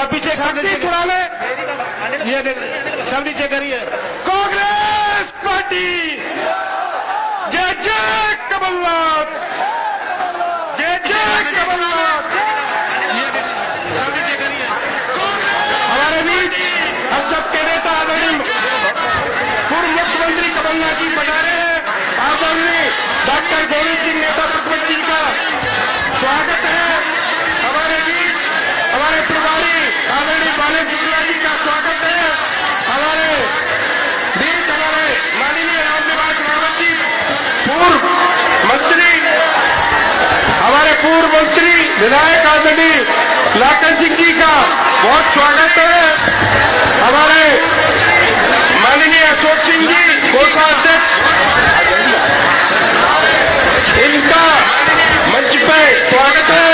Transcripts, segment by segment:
सब पीछे थोड़ा ले। ये देख, सब नीचे करिए। कांग्रेस पार्टी जय जय कमलनाथ, जय जय कमलनाथ। ये देख, सब नीचे करिए। हमारे बीच हम सबके नेता आदरणीय पूर्व मुख्यमंत्री कमलनाथ जी पधारे हैं। आदरणीय डॉक्टर गोविंद सिंह नेता प्रतिपक्ष जी का स्वागत है। हमारे बीच हमारे प्रभारी आदरणीय बालेश शुक्ला जी का स्वागत है। हमारे बीच हमारे माननीय रामनिवास रावत जी पूर्व मंत्री, हमारे पूर्व मंत्री विधायक आदरणीय लाखन सिंह जी का बहुत स्वागत है। हमारे माननीय अशोक सिंह जी कोषाध्यक्ष, इनका मंच पे स्वागत है।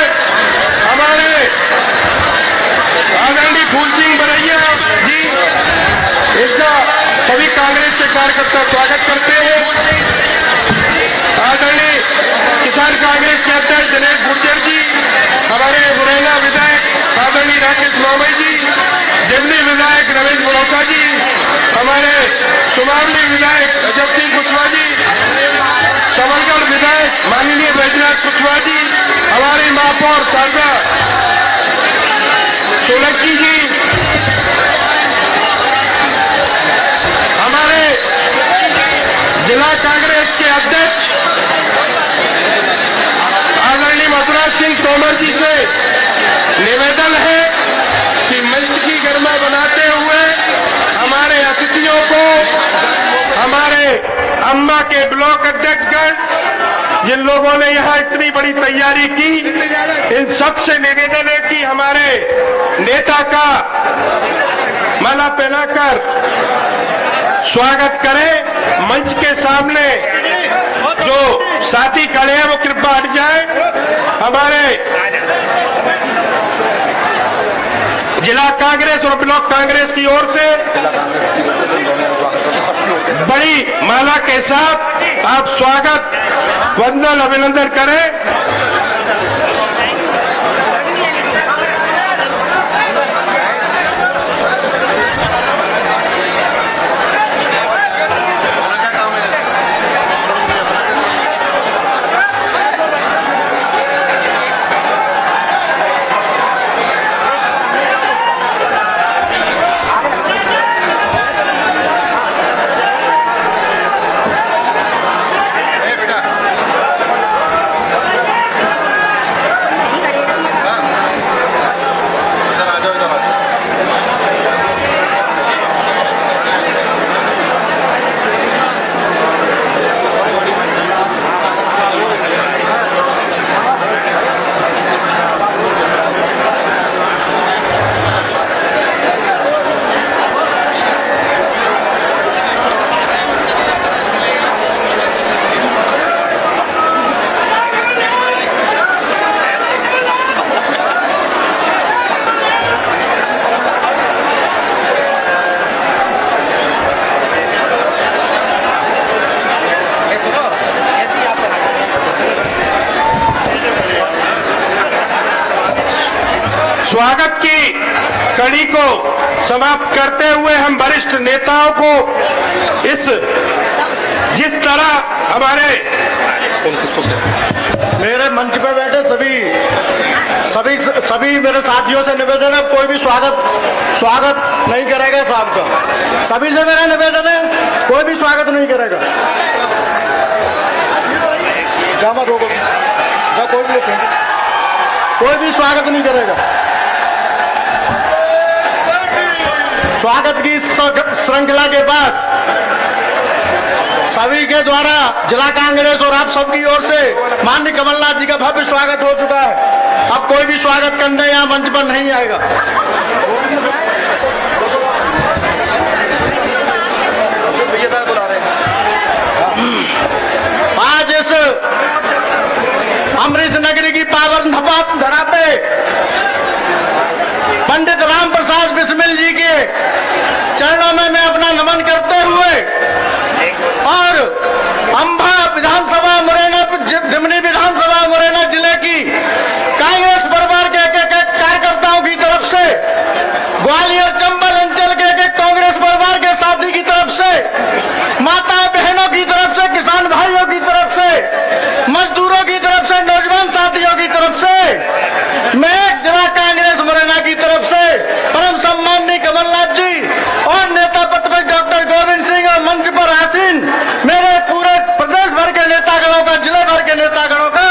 हमारे आदरणीय फूल सिंह बरैया जी, इनका सभी कांग्रेस के कार्यकर्ता स्वागत करते हैं। आदरणीय किसान कांग्रेस के अध्यक्ष दिनेश गुर्जर जी, हमारे मुरैना विधायक आदरणीय राकेश मामई जी, दिल्ली विधायक रमेश बड़ौसा जी, हमारे सुमावली विधायक अजब सिंह कुशवाहा जी, सबलगढ़ विधायक माननीय बैजनाथ कुशवाहा जी, हमारी महापौर शारदा सोलंकी जी, हमारे जिला कांग्रेस के अध्यक्ष आदरणीय मधुराज सिंह तोमर जी से निवेदन है कि मंच की गरिमा बनाते हुए हमारे अतिथियों को, हमारे अम्मा के ब्लॉक अध्यक्षगण, जिन लोगों ने यहाँ इतनी बड़ी तैयारी की, इन सब से निवेदन है कि हमारे नेता का माला पहनाकर स्वागत करें। मंच के सामने जो साथी खड़े हैं वो कृपया हट जाए। हमारे जिला कांग्रेस और ब्लॉक कांग्रेस की ओर से बड़ी माला के साथ आप स्वागत वंदन अभिनंदन करें। स्वागत की कड़ी को समाप्त करते हुए हम वरिष्ठ नेताओं को जिस तरह हमारे मेरे मंच पे बैठे सभी मेरे साथियों से निवेदन है, कोई भी स्वागत नहीं करेगा साहब का। सभी से मेरा निवेदन है, कोई भी स्वागत नहीं करेगा। जामा रोको, कोई भी स्वागत नहीं करेगा। स्वागत की श्रृंखला के बाद सभी के द्वारा जिला कांग्रेस और आप सबकी ओर से माननीय कमलनाथ जी का भव्य स्वागत हो चुका है। अब कोई भी स्वागत करने यहाँ मंच पर नहीं आएगा। आज इस अमरीश नगरी की पावन धरा पे पंडित राम प्रसाद बिस्मिल जी के चरणों में मैं अपना नमन करते हुए और अंबा विधानसभा मुरैना, दिमनी विधानसभा मुरैना जिले की कांग्रेस परिवार के कार्यकर्ताओं की तरफ से ग्वालियर चंबल अंचल के कांग्रेस परिवार के साथी की तरफ से, माता बहनों की तरफ से, किसान भाइयों की तरफ से, मजदूरों की तरफ से, नौजवान साथियों की तरफ से, मैं जिला कांग्रेस मुरैना की तरफ से परम सम्माननीय कमलनाथ जी और नेता प्रतिपक्ष डॉक्टर गोविंद सिंह और मंच पर आसीन मेरे पूरे प्रदेश भर के नेतागणों का, जिले भर के नेतागणों का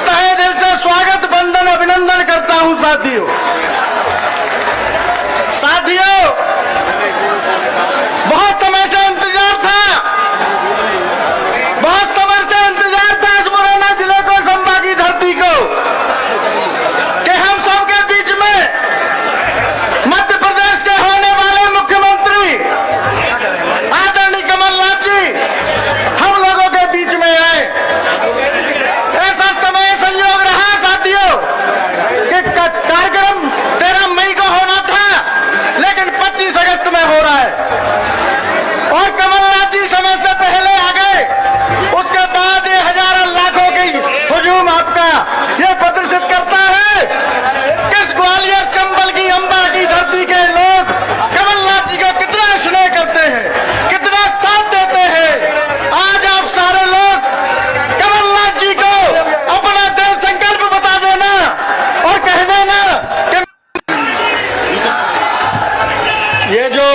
तहे दिल से स्वागत, वंदन, अभिनंदन करता हूं। साथियों, बहुत समय से इंतजार था, बहुत समय से इंतजार था इस मुरैना जिले को, संभा की धरती को, कि हम सबके बीच में मध्य प्रदेश के होने वाले मुख्यमंत्री आदरणीय कमलनाथ जी हम लोगों के बीच में आए। ऐसा समय संयोग रहा साथियों कि कार्यक्रम 13 मई को होना था, लेकिन 25 अगस्त में हो रहा है और कमलनाथ जी समय से पहले आ गए। उसके बाद ये हजारों लाखों की हुजूम आपका ये प्रदर्शित करता है किस ग्वालियर चंबल की अंबा की धरती के लोग कमलनाथ जी को कितना स्नेह करते हैं, कितना साथ देते हैं। आज आप सारे लोग कमलनाथ जी को अपना दृढ़ संकल्प बता देना और कह देना कि ये जो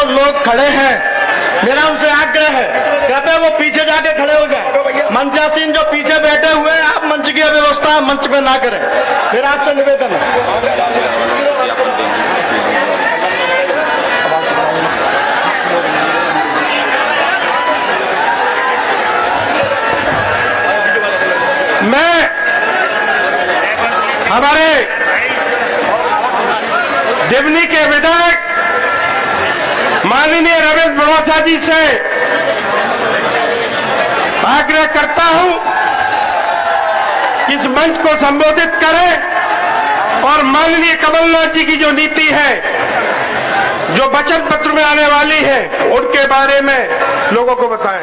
लोग खड़े हैं, मेरा उनसे आग्रह है, कहते हैं वो पीछे जाके खड़े हो जाए। मंचासीन जो पीछे बैठे हुए हैं, आप मंच की व्यवस्था मंच पे ना करें, फिर आपसे निवेदन है। मैं हमारे देवनी के विधायक माननीय रमेश बड़ौसा जी से आग्रह करता हूं इस मंच को संबोधित करें और माननीय कमलनाथ जी की जो नीति है, जो वचन पत्र में आने वाली है, उनके बारे में लोगों को बताएं।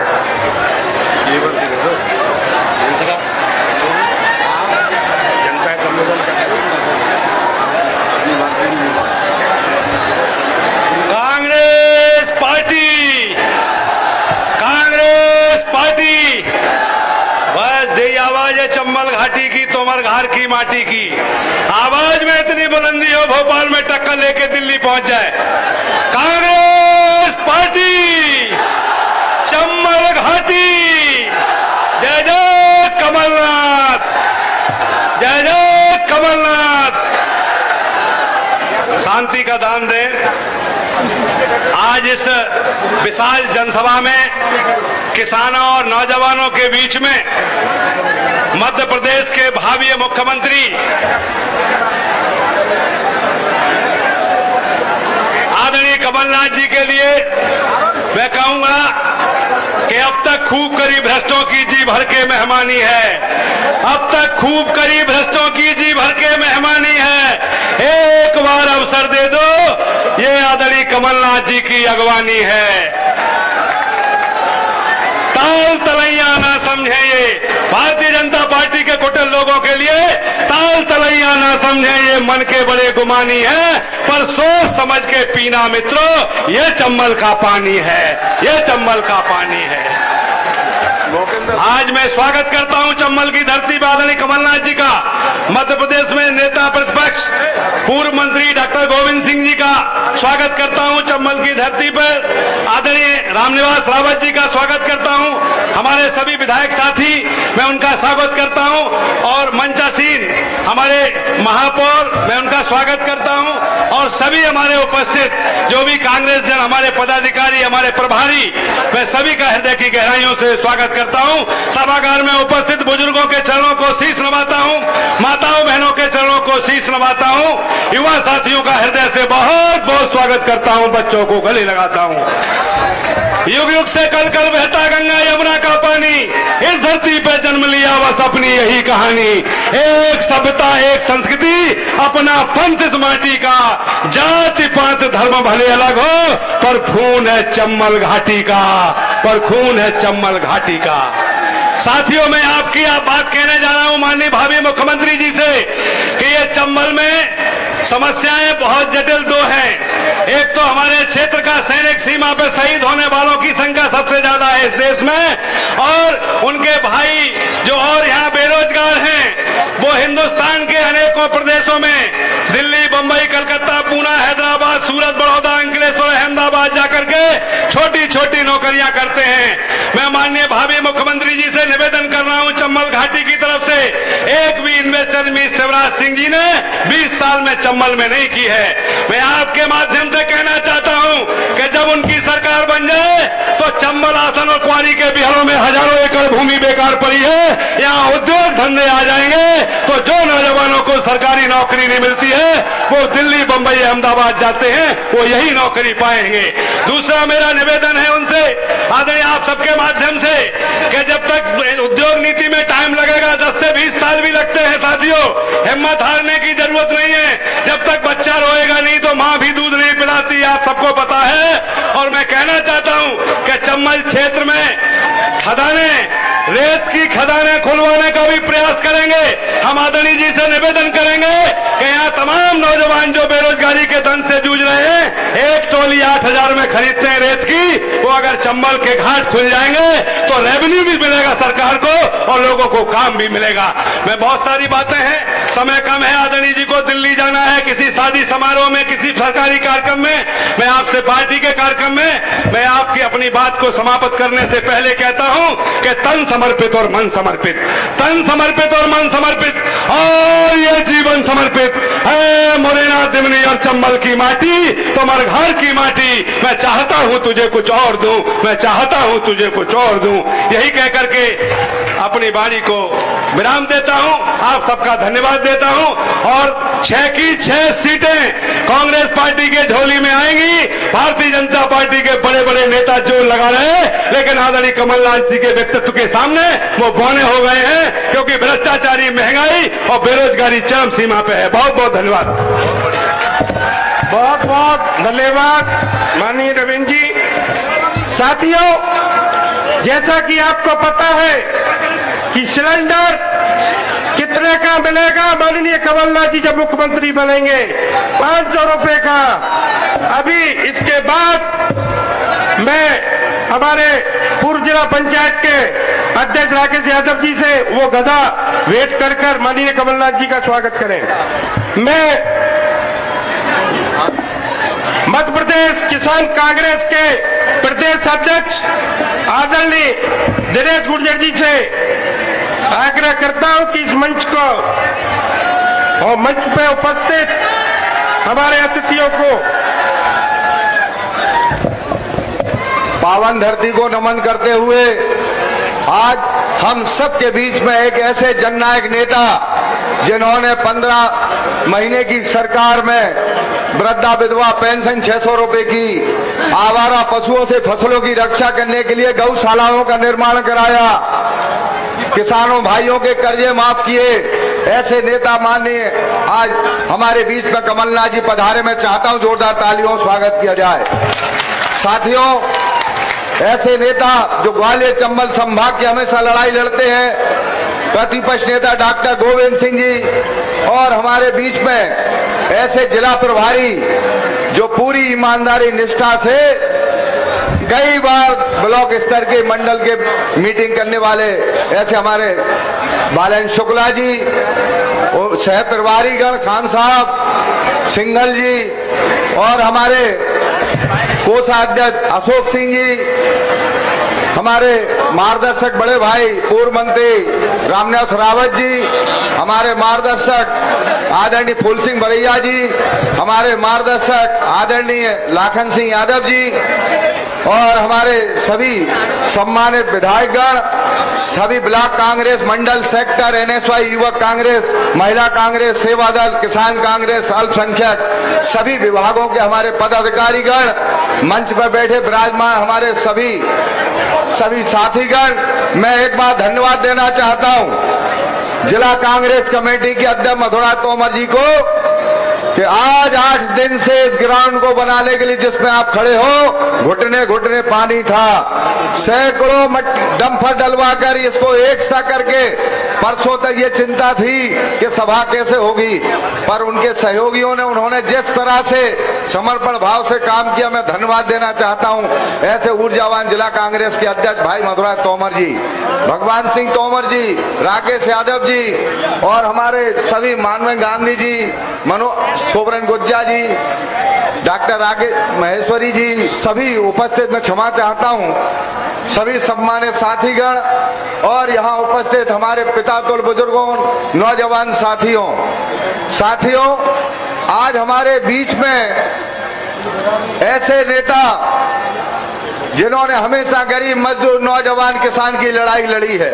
चंबल घाटी की, तोमर घाट की माटी की आवाज में इतनी बुलंदी हो, भोपाल में टक्कर लेके दिल्ली पहुंच जाए। कांग्रेस पार्टी, चंबल घाटी, जय जय कमलनाथ, जय जय कमलनाथ। शांति का दान दें। आज इस विशाल जनसभा में किसानों और नौजवानों के बीच में मध्य प्रदेश के भावी मुख्यमंत्री आदरणीय कमलनाथ जी के लिए मैं कहूंगा कि अब तक खूब करी भ्रष्टों की जी भर के मेहमानी है, अब तक खूब करी भ्रष्टों की जी भर के मेहमानी है। एक बार अवसर दे दो, ये आदरणीय कमलनाथ जी की अगवानी है। ताल तलैया ना समझे, ये भारतीय जनता पार्टी के कुटिल लोगों के लिए ताल तलैया ना समझे, ये मन के बड़े गुमानी है, पर सोच समझ के पीना मित्रों, ये चंबल का पानी है, ये चंबल का पानी है। आज मैं स्वागत करता हूं चंबल की धरती पर आदरणीय कमलनाथ जी का, मध्य प्रदेश में नेता प्रतिपक्ष पूर्व मंत्री डॉक्टर गोविंद सिंह जी का स्वागत करता हूं चंबल की धरती पर, आदरणीय रामनिवास रावत जी का स्वागत करता हूं, हमारे सभी विधायक साथी मैं उनका स्वागत करता हूं, और मंचासीन हमारे महापौर मैं उनका स्वागत करता हूं, और सभी हमारे उपस्थित जो भी कांग्रेस जन, हमारे पदाधिकारी, हमारे प्रभारी, मैं सभी का हृदय की गहराइयों से स्वागत करता हूं। सभागार में उपस्थित बुजुर्गों के चरणों को शीश नवाता हूं, माताओं बहनों के चरणों को शीश नवाता हूं, युवा साथियों का हृदय से बहुत बहुत स्वागत करता हूं, बच्चों को गले लगाता हूं। युग युग से कल कल बहता गंगा यमुना का पानी, इस धरती पे जन्म लिया बस अपनी यही कहानी, एक सभ्यता एक संस्कृति अपना पंथ इस माटी का, जाति पात धर्म भले अलग हो पर खून है चंबल घाटी का, पर खून है चंबल घाटी का। साथियों, मैं आपकी बात कहने जा रहा हूं माननीय भावी मुख्यमंत्री जी से कि ये चंबल में समस्याएं बहुत जटिल दो हैं। एक तो हमारे क्षेत्र का सैनिक सीमा पे शहीद होने वालों की संख्या सबसे ज्यादा है इस देश में, और उनके भाई जो और यहाँ बेरोजगार हैं वो हिंदुस्तान के अनेकों प्रदेशों में दिल्ली, बंबई, कलकत्ता, पूना, हैदराबाद, सूरत, बड़ौदा, अंकलेश्वर, अहमदाबाद जाकर के छोटी छोटी नौकरियां करते हैं। मैं माननीय भावी मुख्यमंत्री जी से निवेदन कर रहा हूं, चंबल घाटी की तरफ से एक भी इन्वेस्टर मीट शिवराज सिंह जी ने 20 साल में चंबल में नहीं की है। मैं आपके माध्यम से कहना चाहता हूं कि जब उनकी सरकार बन जाए तो चंबल, आसन और कुआरी के बिहारों में हजारों एकड़ भूमि बेकार पड़ी है, यहाँ उद्योग धंधे आ जाएंगे। तो जो नौजवानों को सरकारी नौकरी नहीं मिलती है वो दिल्ली, बंबई, अहमदाबाद जाते हैं, वो यही नौकरी पाएंगे। दूसरा मेरा निवेदन है उनसे, आदरणीय आप सबके माध्यम से, कि जब तक उद्योग नीति में टाइम लगेगा, 10 से 20 साल भी लगते हैं साथियों, हिम्मत हारने की जरूरत नहीं है। जब तक बच्चा रोएगा नहीं तो मां भी दूध नहीं पिलाती, आप सबको पता है। और मैं कहना चाहता हूं कि चंबल क्षेत्र में खदानें, रेत की खदानें खुलवाने का भी प्रयास करेंगे। हम आदरणीय जी से निवेदन करेंगे कि यहाँ तमाम नौजवान जो बेरोजगारी के दंश से जूझ रहे हैं, एक टोली 8,000 में खरीदते हैं रेत की, वो अगर चंबल के घाट खुल जाएंगे तो रेवेन्यू भी मिलेगा सरकार को और लोगों को काम भी मिलेगा। मैं बहुत सारी बातें हैं, समय कम है, आदरणीय जी को दिल्ली जाना है किसी शादी समारोह में, किसी सरकारी कार्यक्रम में। मैं आपसे पार्टी के कार्यक्रम में मैं आपकी अपनी बात को समाप्त करने से पहले कहता हूं कि तन समर्पित और मन समर्पित, तन समर्पित और मन समर्पित और ये जीवन समर्पित है। मुरैना, दिमनी और चंबल की माटी, तुम्हारे घर की माटी, मैं चाहता हूं तुझे कुछ और दूं, मैं चाहता हूं तुझे कुछ और दूं। यही कहकर के अपनी वाणी को विराम देता हूं, आप सबका धन्यवाद देता हूं। और 6 की 6 सीटें कांग्रेस पार्टी के झोली में आएंगी। भारतीय जनता पार्टी के बड़े बड़े नेता जोर लगा रहे हैं, लेकिन आदरणीय कमलनाथ जी के व्यक्तित्व के सामने वो बौने हो गए हैं, क्योंकि भ्रष्टाचारी, महंगाई और बेरोजगारी चरम सीमा पे है। बहुत बहुत धन्यवाद। बहुत बहुत धन्यवाद माननीय रविंद्र जी। साथियों, जैसा कि आपको पता है कि सिलेंडर कितने का मिलेगा, माननीय कमलनाथ जी जब मुख्यमंत्री बनेंगे 500 रुपए का। अभी इसके बाद मैं हमारे पूर्व जिला पंचायत के अध्यक्ष राकेश यादव जी से वो गधा वेट कर माननीय कमलनाथ जी का स्वागत करें। मैं मध्य प्रदेश किसान कांग्रेस के प्रदेश अध्यक्ष आदरणीय दिनेश गुर्जर जी से आग्रह करता हूं कि इस मंच को और मंच पे उपस्थित हमारे अतिथियों को, पावन धरती को नमन करते हुए आज हम सबके बीच में एक ऐसे जननायक नेता जिन्होंने 15 महीने की सरकार में वृद्धा विधवा पेंशन 600 रुपए की, आवारा पशुओं से फसलों की रक्षा करने के लिए गौशालाओं का निर्माण कराया, किसानों भाइयों के कर्जे माफ किए, ऐसे नेता माननीय आज हमारे बीच में कमलनाथ जी पधारे। मैं चाहता हूं जोरदार तालियों स्वागत किया जाए। साथियों, ऐसे नेता जो ग्वालियर चंबल संभाग की हमेशा लड़ाई लड़ते हैं, प्रतिपक्ष नेता डॉक्टर गोविंद सिंह जी, और हमारे बीच में ऐसे जिला प्रभारी जो पूरी ईमानदारी निष्ठा से कई बार ब्लॉक स्तर के मंडल के मीटिंग करने वाले ऐसे हमारे बालन शुक्ला जी, सहप्रभारीगण खान साहब, सिंघल जी, और हमारे कोषाध्यक्ष अशोक सिंह जी, हमारे मार्गदर्शक बड़े भाई पूर्व मंत्री रामनाथ रावत जी, हमारे मार्गदर्शक आदरणीय फूल सिंह बरैया जी, हमारे मार्गदर्शक आदरणीय लाखन सिंह यादव जी, और हमारे सभी सम्मानित विधायकगण, सभी ब्लॉक कांग्रेस, मंडल, सेक्टर, एनएसवाई, युवक कांग्रेस, महिला कांग्रेस, सेवा दल, किसान कांग्रेस, अल्पसंख्यक, सभी विभागों के हमारे पदाधिकारीगण, मंच पर बैठे विराजमान हमारे सभी साथीगण, मैं एक बार धन्यवाद देना चाहता हूं जिला कांग्रेस कमेटी के अध्यक्ष मधुरा तोमर जी को कि आज 8 दिन से इस ग्राउंड को बनाने के लिए जिसमें आप खड़े हो घुटने घुटने पानी था। सैकड़ों डंपर डलवा कर इसको एक सा करके परसों तक ये चिंता थी कि सभा कैसे होगी, पर उनके सहयोगियों ने उन्होंने जिस तरह से समर्पण भाव से काम किया, मैं धन्यवाद देना चाहता हूं ऐसे ऊर्जावान जिला कांग्रेस के अध्यक्ष भाई मधुराज तोमर जी, भगवान सिंह तोमर जी, राकेश यादव जी और हमारे सभी मानवेय गांधी जी, सोबरन गुज्जा जी, डॉक्टर राकेश महेश्वरी जी, सभी उपस्थित, मैं क्षमा चाहता हूं, सभी सम्मानित साथीगण और यहाँ उपस्थित हमारे पिता तुल बुजुर्गों, नौजवान साथियों, आज हमारे बीच में ऐसे नेता जिन्होंने हमेशा गरीब मजदूर नौजवान किसान की लड़ाई लड़ी है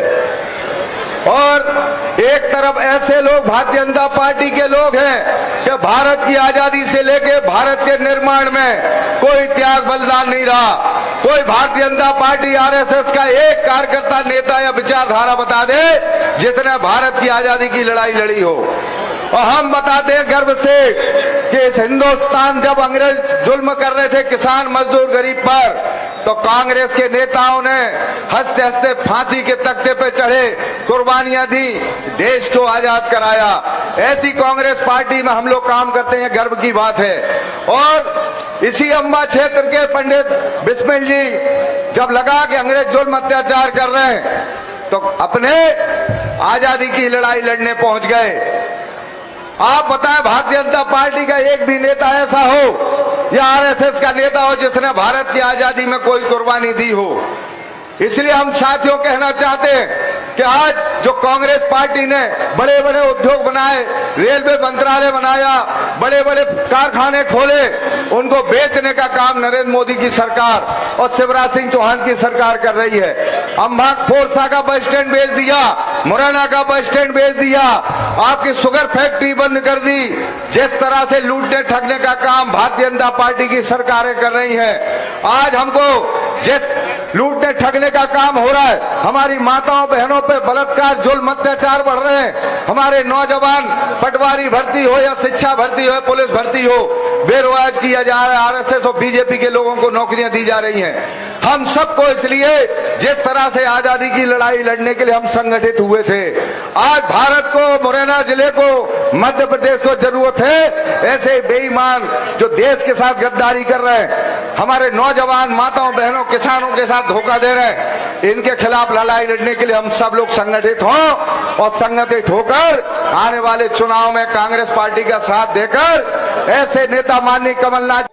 और एक तरफ ऐसे लोग भारतीय जनता पार्टी के लोग हैं कि भारत की आजादी से लेकर भारत के निर्माण में कोई त्याग बलिदान नहीं रहा। कोई भारतीय जनता पार्टी आरएसएस का एक कार्यकर्ता नेता या विचारधारा बता दे जिसने भारत की आजादी की लड़ाई लड़ी हो। और हम बताते हैं गर्व से कि इस हिंदुस्तान जब अंग्रेज जुल्म कर रहे थे किसान मजदूर गरीब पर, तो कांग्रेस के नेताओं ने हंसते हंसते फांसी के तख्ते पे चढ़े, कुर्बानियां दी, देश को आजाद कराया। ऐसी कांग्रेस पार्टी में हम लोग काम करते हैं, गर्व की बात है। और इसी अंबा क्षेत्र के पंडित बिस्मिल जी जब लगा कि अंग्रेज जुल्म अत्याचार कर रहे हैं तो अपने आजादी की लड़ाई लड़ने पहुंच गए। आप बताएं भारतीय जनता पार्टी का एक भी नेता ऐसा हो या आरएसएस का नेता हो जिसने भारत की आजादी में कोई कुर्बानी दी हो। इसलिए हम साथियों कहना चाहते हैं कि आज जो कांग्रेस पार्टी ने बड़े बड़े उद्योग बनाए, रेलवे मंत्रालय बनाया, बड़े बड़े कारखाने खोले, उनको बेचने का काम नरेंद्र मोदी की सरकार और शिवराज सिंह चौहान की सरकार कर रही है। अम्बाक फोरसा का बस स्टैंड बेच दिया, मुरैना का बस स्टैंड बेच दिया, आपकी शुगर फैक्ट्री बंद कर दी। जिस तरह से लूटने ठगने का काम भारतीय जनता पार्टी की सरकारें कर रही हैं, आज हमको जिस लूटने ठगने का काम हो रहा है, हमारी माताओं बहनों पे बलात्कार जुल्म अत्याचार बढ़ रहे हैं, हमारे नौजवान पटवारी भर्ती हो या शिक्षा भर्ती हो, पुलिस भर्ती हो, बेरोजगार किया जा रहा है, आरएसएस और बीजेपी के लोगों को नौकरियां दी जा रही हैं। हम सबको इसलिए जिस तरह से आजादी की लड़ाई लड़ने के लिए हम संगठित हुए थे, आज भारत को, मुरैना जिले को, मध्य प्रदेश को जरूरत है ऐसे बेईमान जो देश के साथ गद्दारी कर रहे हैं, हमारे नौजवान माताओं बहनों किसानों के साथ धोखा दे रहे हैं, इनके खिलाफ लड़ाई लड़ने के लिए हम सब लोग संगठित हों और संगठित होकर आने वाले चुनाव में कांग्रेस पार्टी का साथ देकर ऐसे नेता माननीय कमलनाथ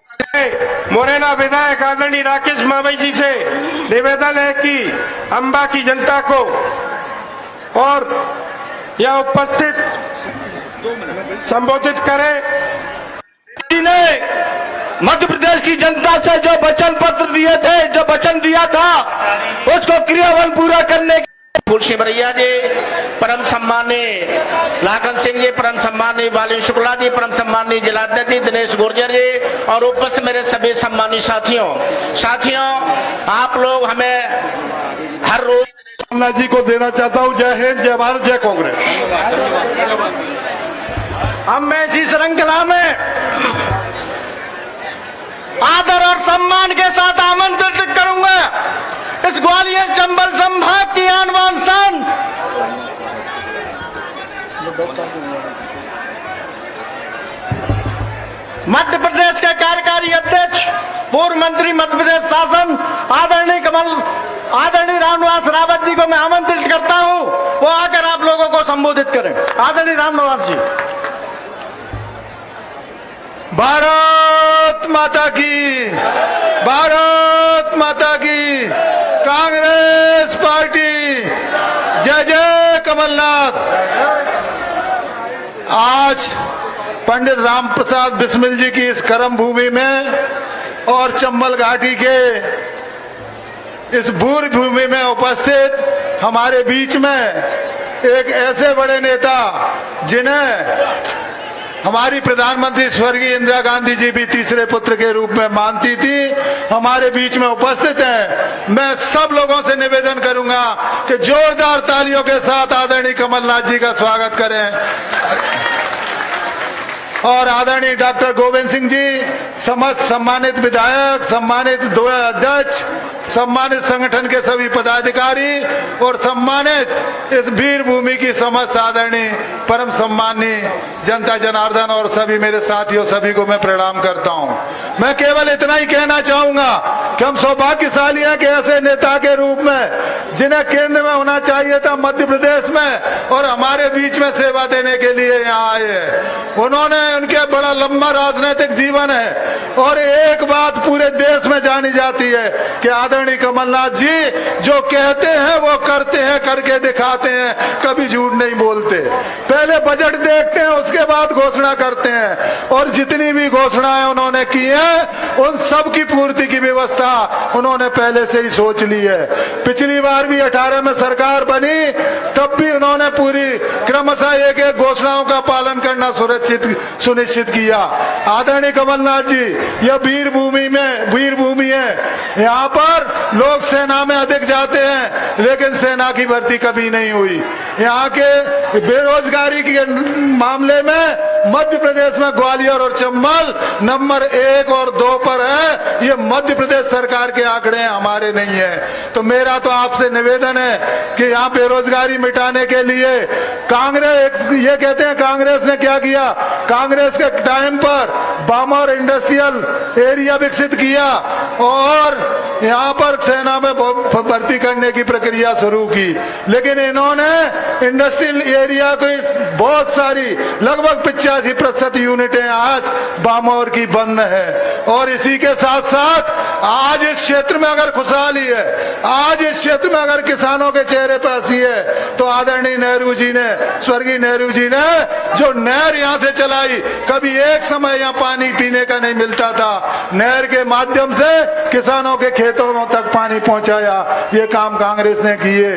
मुरैना विधायक आदरणीय राकेश मावई जी से निवेदन है कि अंबा की जनता को और यह उपस्थित संबोधित करें। मध्य प्रदेश की जनता से जो वचन पत्र दिए थे, जो वचन दिया था, उसको क्रियावन पूरा करने तुलसी बरैया जी, परम सम्मानीय लाखन सिंह जी, परम सम्मानीय बाली शुक्ला जी, परम सम्मानीय जिलाध्यक्ष जी दिनेश गुर्जर जी और उपस्थित मेरे सभी सम्मानीय साथियों, आप लोग हमें हर रोज कमलनाथ जी को देना चाहता हूं। जय हिंद, जय भारत, जय कांग्रेस। अब मैं इसी श्रृंखला में आदर और सम्मान के साथ आमंत्रित करूंगा इस ग्वालियर चंबल संभाग की आनवान शान मध्य प्रदेश के कार्यकारी अध्यक्ष, पूर्व मंत्री मध्य प्रदेश शासन आदरणीय रामनिवास रावत जी को मैं आमंत्रित करता हूं, वो आकर आप लोगों को संबोधित करें। आदरणीय रामनिवास जी। भारत माता की, भारत माता की, कांग्रेस पार्टी, जय जय कमलनाथ। आज पंडित राम प्रसाद बिस्मिल जी की इस कर्म भूमि में और चंबल घाटी के इस भूर भूमि में उपस्थित हमारे बीच में एक ऐसे बड़े नेता जिन्हें हमारी प्रधानमंत्री स्वर्गीय इंदिरा गांधी जी भी तीसरे पुत्र के रूप में मानती थी, हमारे बीच में उपस्थित हैं। मैं सब लोगों से निवेदन करूंगा कि जोरदार तालियों के साथ आदरणीय कमलनाथ जी का स्वागत करें। और आदरणीय डॉक्टर गोविंद सिंह जी, समस्त सम्मानित विधायक, सम्मानित दो अध्यक्ष, सम्मानित संगठन के सभी पदाधिकारी और सम्मानित इस वीर भूमि की समस्त आदरणीय परम सम्मानीय जनता जनार्दन और सभी मेरे साथियों, सभी को मैं प्रणाम करता हूं। मैं केवल इतना ही कहना चाहूंगा कि हम सौभाग्यशाली हैं कि ऐसे नेता के रूप में जिन्हें केंद्र में होना चाहिए था मध्य प्रदेश में और हमारे बीच में सेवा देने के लिए यहाँ आए हैं। उन्होंने, उनके बड़ा लंबा राजनीतिक जीवन है और एक बात पूरे देश में जानी जाती है कि आदरणीय कमलनाथ जी जो कहते हैं वो करते हैं, करके दिखाते हैं, कभी झूठ नहीं बोलते। पहले बजट देखते हैं, उसके बाद घोषणा करते हैं और जितनी भी घोषणाएं उन्होंने की है उन सब की पूर्ति की व्यवस्था उन्होंने पहले से ही सोच ली है। पिछली बार भी 18 में सरकार बनी, तब भी उन्होंने पूरी क्रमशः एक एक घोषणाओं का पालन करना सुनिश्चित किया। आदरणीय कमलनाथ जी, यह वीर भूमि है। यहाँ पर लोग सेना में अधिक जाते हैं लेकिन सेना की भर्ती कभी नहीं हुई। यहाँ के बेरोजगारी के मामले में मध्य प्रदेश में ग्वालियर और चंबल नंबर 1 और 2 पर है। ये मध्य प्रदेश सरकार के आंकड़े हैं, हमारे नहीं है। तो मेरा तो आपसे निवेदन है कि यहाँ बेरोजगारी मिटाने के लिए कांग्रेस, ये कहते हैं कांग्रेस ने क्या किया, कांग्रेस के टाइम पर बामर इंडस्ट्रियल एरिया विकसित किया और यहाँ पर सेना में भर्ती करने की प्रक्रिया शुरू की, लेकिन इन्होंने इंडस्ट्रियल एरिया को बहुत सारी लगभग 85% यूनिटें आज बामौर की बंद है। और इसी के साथ साथ आज इस क्षेत्र में अगर खुशहाली है, आज इस क्षेत्र में अगर किसानों के चेहरे पर हंसी है, तो आदरणीय नेहरू जी ने, स्वर्गीय नेहरू जी ने जो नहर यहाँ से चलाई, कभी एक समय यहाँ पानी पीने का नहीं मिलता था, नहर के माध्यम से किसानों के खेतों तक पानी पहुंचाया। ये काम कांग्रेस ने किए।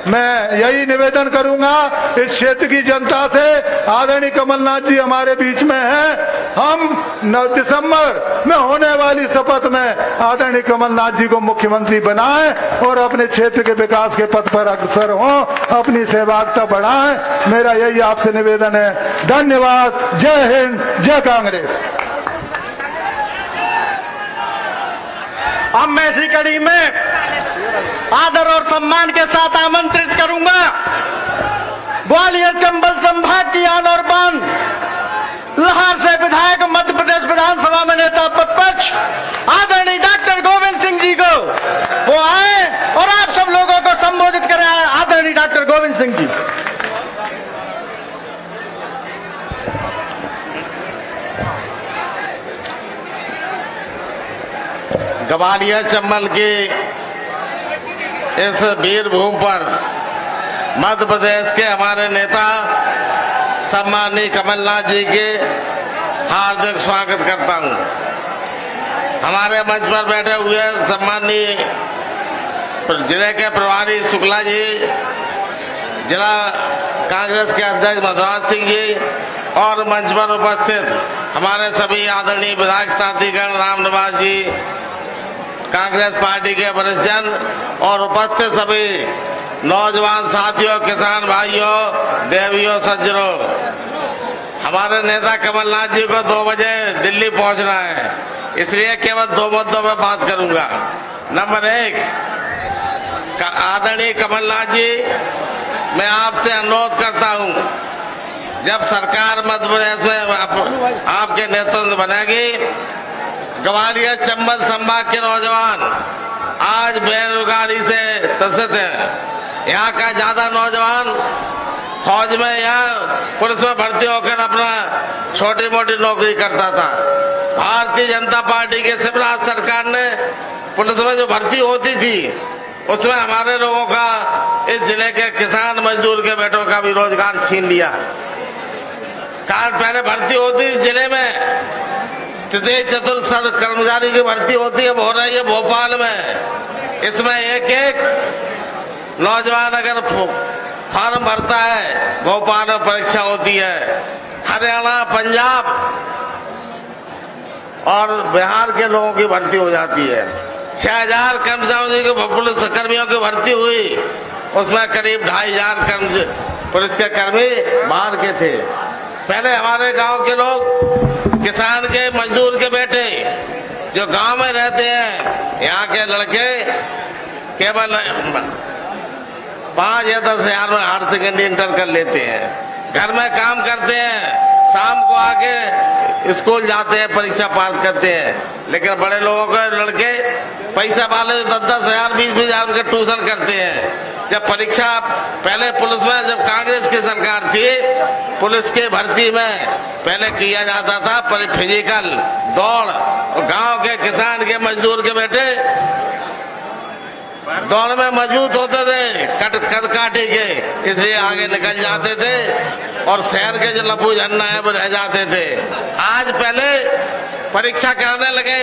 मैं यही निवेदन करूंगा इस क्षेत्र की जनता से, आदरणीय कमलनाथ जी हमारे बीच में हैं, हम 9 दिसंबर में होने वाली शपथ में आदरणीय कमलनाथ जी को मुख्यमंत्री बनाएं और अपने क्षेत्र के विकास के पथ पर अग्रसर हों, अपनी सहभागिता बढ़ाएं। मेरा यही आपसे निवेदन है। धन्यवाद। जय हिंद, जय कांग्रेस। अब मैं इसी कड़ी में आदर और सम्मान के साथ आमंत्रित करूंगा ग्वालियर चंबल संभाग की आन और बान लाहौर से विधायक, मध्य प्रदेश विधानसभा में नेता प्रतिपक्ष आदरणीय डॉक्टर गोविंद सिंह जी को, वो आए और आप सब लोगों को संबोधित करें। आदरणीय डॉक्टर गोविंद सिंह जी। ग्वालियर चंबल की इस वीर भूमि पर मध्य प्रदेश के हमारे नेता सम्मानीय कमलनाथ जी के हार्दिक स्वागत करता हूं। हमारे मंच पर बैठे हुए सम्मानीय जिले के प्रभारी शुक्ला जी, जिला कांग्रेस के अध्यक्ष मधुवान सिंह जी और मंच पर उपस्थित हमारे सभी आदरणीय विधायक साथीगण, राम निवास जी, कांग्रेस पार्टी के वरिष्ठ जन और उपस्थित सभी नौजवान साथियों, किसान भाइयों, देवियों, सज्जनों। हमारे नेता कमलनाथ जी को 2 बजे दिल्ली पहुंचना है, इसलिए केवल 2 मुद्दों पर बात करूंगा। नंबर 1, आदरणीय कमलनाथ जी, मैं आपसे अनुरोध करता हूं, जब सरकार मध्य प्रदेश में आपके नेतृत्व में बनेगी, ग्वालियर चंबल संभाग के नौजवान आज बेरोजगारी से त्रसित हैं। यहाँ का ज्यादा नौजवान फौज में या पुलिस में भर्ती होकर अपना छोटी मोटी नौकरी करता था। भारतीय जनता पार्टी के शिवराज सरकार ने पुलिस में जो भर्ती होती थी उसमें हमारे लोगों का, इस जिले के किसान मजदूर के बेटों का भी रोजगार छीन लिया। पहले भर्ती होती जिले में तृतीय चतुर्थ कर्मचारी की भर्ती होती है, हो रही है भोपाल में। इसमें एक नौजवान अगर फॉर्म भरता है, भोपाल में परीक्षा होती है। हरियाणा, पंजाब और बिहार के लोगों की भर्ती हो जाती है। 6000 पुलिस कर्मियों की भर्ती हुई, उसमें करीब 2500 पुलिस के कर्मी बाहर के थे। पहले हमारे गांव के लोग, किसान के, मजदूर के बेटे जो गांव में रहते हैं, यहाँ के लड़के केवल 5 या 10 हजार में हायर सेकेंडरी इंटर कर लेते हैं। घर में काम करते हैं, शाम को आके स्कूल जाते हैं, परीक्षा पास करते हैं। लेकिन बड़े लोगों के लड़के, पैसा वाले 10-10 हजार 20-20 हजार के ट्यूशन करते हैं। जब परीक्षा पहले पुलिस में, जब कांग्रेस की सरकार थी, पुलिस के भर्ती में पहले किया जाता था फिजिकल दौड़, और गांव के किसान के, मजदूर के बेटे दौड़ में मजबूत होते थे, कद काटे के, इसलिए आगे निकल जाते थे और शहर के जो लपू झन्ना है वो रह जाते थे। आज पहले परीक्षा कराने लगे,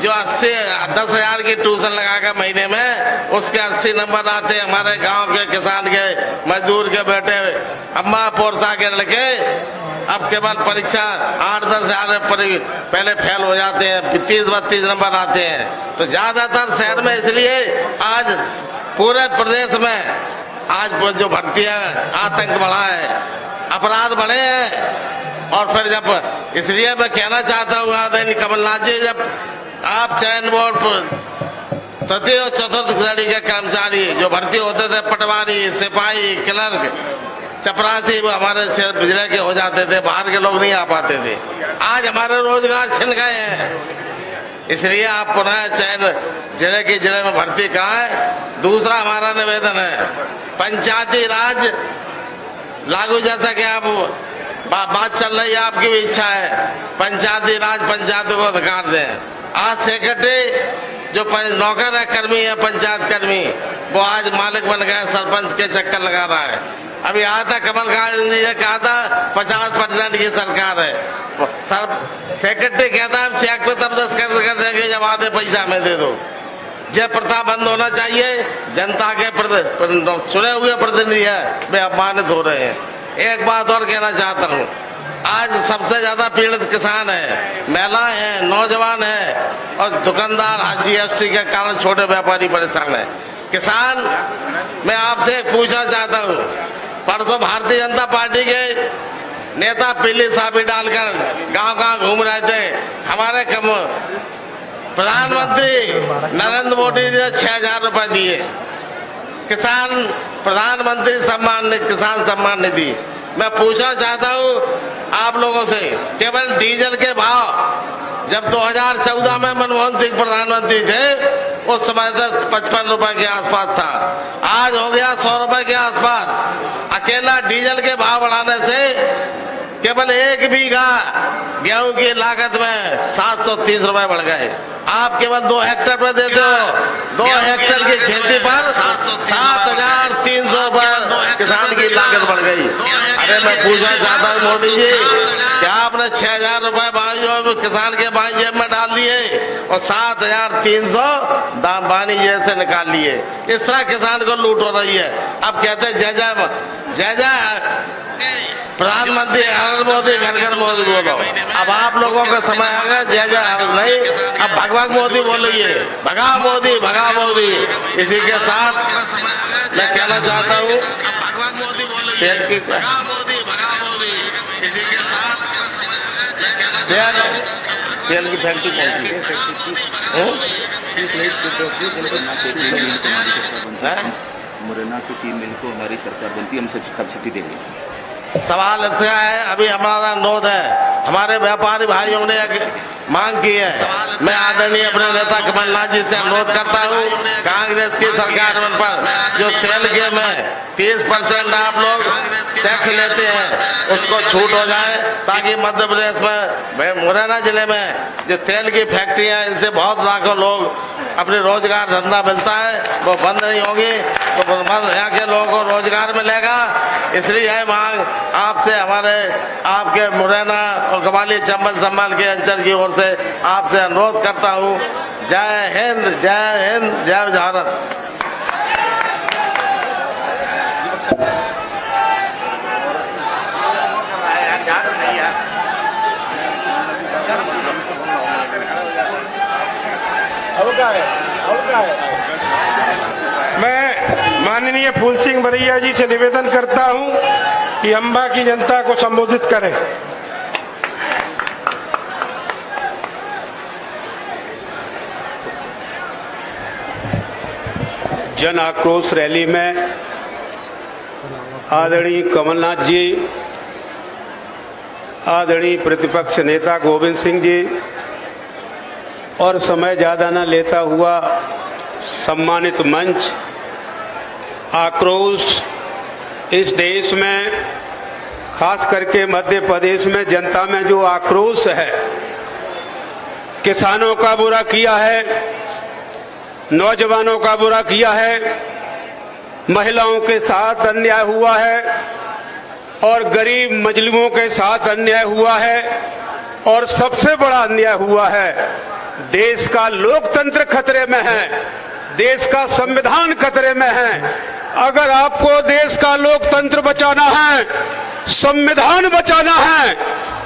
जो 10 हजार की ट्यूशन लगाकर महीने में, उसके 80 नंबर आते। हमारे गांव के किसान के, मजदूर के बेटे, अम्मा पोरसा के लड़के अब केवल परीक्षा 8-10 हजार पहले फेल हो जाते हैं, 30-32 नंबर आते हैं। तो ज्यादातर शहर में इसलिए आज पूरे प्रदेश में आज जो भर्ती है, आतंक बढ़ा है, अपराध बढ़े हैं। और फिर जब, इसलिए मैं कहना चाहता हूँ आदरणीय कमलनाथ जी, जब आप चयन बोर्ड तृतीय और चतुर्थ श्रेणी के कर्मचारी जो भर्ती होते थे, पटवारी, सिपाही, क्लर्क, चपरासी, वो हमारे जिले के हो जाते थे, बाहर के लोग नहीं आ पाते थे। आज हमारे रोजगार छिन गए हैं, इसलिए आप पुनः चयन जिले में भर्ती कराएं। दूसरा हमारा निवेदन है, पंचायती राज लागू, जैसा कि आप बात चल रही है, आपकी भी इच्छा है पंचायती राज, पंचायतों को अधिकार दें। आज सेक्रेटरी जो नौकर है, कर्मी है, पंचायत कर्मी, वो आज मालिक बन गया, सरपंच के चक्कर लगा रहा है। अभी आया था कमल गांधी ने कहा था 50% की सरकार है, सेक्रेटरी कहता है हम चेक पे तब 10 कर देंगे जब आधे पैसा हमें दे दो। यह प्रथा बंद होना चाहिए। जनता के चुने हुए प्रतिनिधि है, वे अपमानित हो रहे हैं। एक बात और कहना चाहता हूँ, आज सबसे ज्यादा पीड़ित किसान है, महिलाएं हैं, नौजवान हैं और दुकानदार। GST के कारण छोटे व्यापारी परेशान है। किसान, मैं आपसे पूछना चाहता हूँ, परसों भारतीय जनता पार्टी के नेता पीली साबी डालकर गांव-गांव घूम रहे थे। हमारे प्रधानमंत्री नरेंद्र मोदी ने 6,000 रुपए दिए, किसान प्रधानमंत्री किसान सम्मान निधि। मैं पूछना चाहता हूँ आप लोगों से, केवल डीजल के भाव जब 2014 में मनमोहन सिंह प्रधानमंत्री थे, उस समय तक 55 रुपए के आसपास था, आज हो गया 100 रुपए के आसपास। अकेला डीजल के भाव बढ़ाने से केवल 1 बीघा गेहूं की लागत में 730 रुपए बढ़ गए। आप केवल 2 हेक्टेयर पे देते हो, 2 हेक्टेयर की खेती पर 7,300 रुपए किसान की लागत बढ़ गई। अरे मैं पूछना चाहता हूँ मोदी जी, क्या आपने 6,000 रुपए किसान के बाई जेब में डाल दिए और 7,300 दाम बानी जैसे निकाल लिए? इस तरह किसान को लूट हो रही है। अब कहते हैं जय जय प्रधानमंत्री हर मोदी, घर घर मोदी बोलो। अब आप लोगों का समय आ गया, जय जय नहीं, अब भगवान मोदी बोलिए, भगा मोदी, भगा मोदी। इसी के साथ मैं कहना चाहता हूँ, तेल की फैक्ट्री मुरैना की 3 मिल को हमारी सरकार बनती, हम सब्सिडी देंगे। सवाल ऐसा है, अभी हमारा अनुरोध है, हमारे व्यापारी भाइयों ने मांग की है। मैं आदरणीय अपने नेता कमलनाथ जी से अनुरोध करता हूँ, कांग्रेस की सरकार पर जो तेल के में 30% आप लोग टैक्स लेते हैं, उसको छूट हो जाए, ताकि मध्य प्रदेश में मुरैना जिले में जो तेल की फैक्ट्रियां, इनसे बहुत लाखों लोग अपने रोजगार धंधा मिलता है, वो बंद नहीं होगी, तो यहाँ के लोगों को रोजगार मिलेगा। इसलिए है मांग आपसे, हमारे आपके मुरैना और ग्वालियर चंबल संभाल के अंचल की ओर से आपसे अनुरोध करता हूँ। जय हिंद, जय हिंद, जय भारत। मैं माननीय फूल सिंह बरैया जी से निवेदन करता हूं कि अम्बा की जनता को संबोधित करें। जन आक्रोश रैली में आदरणीय कमलनाथ जी, आदरणीय प्रतिपक्ष नेता गोविंद सिंह जी और समय ज़्यादा न लेता हुआ सम्मानित मंच, आक्रोश इस देश में, खास करके मध्य प्रदेश में जनता में जो आक्रोश है, किसानों का बुरा किया है, नौजवानों का बुरा किया है, महिलाओं के साथ अन्याय हुआ है और गरीब मजलूमों के साथ अन्याय हुआ है और सबसे बड़ा अन्याय हुआ है, देश का लोकतंत्र खतरे में है, देश का संविधान खतरे में है। अगर आपको देश का लोकतंत्र बचाना है, संविधान बचाना है,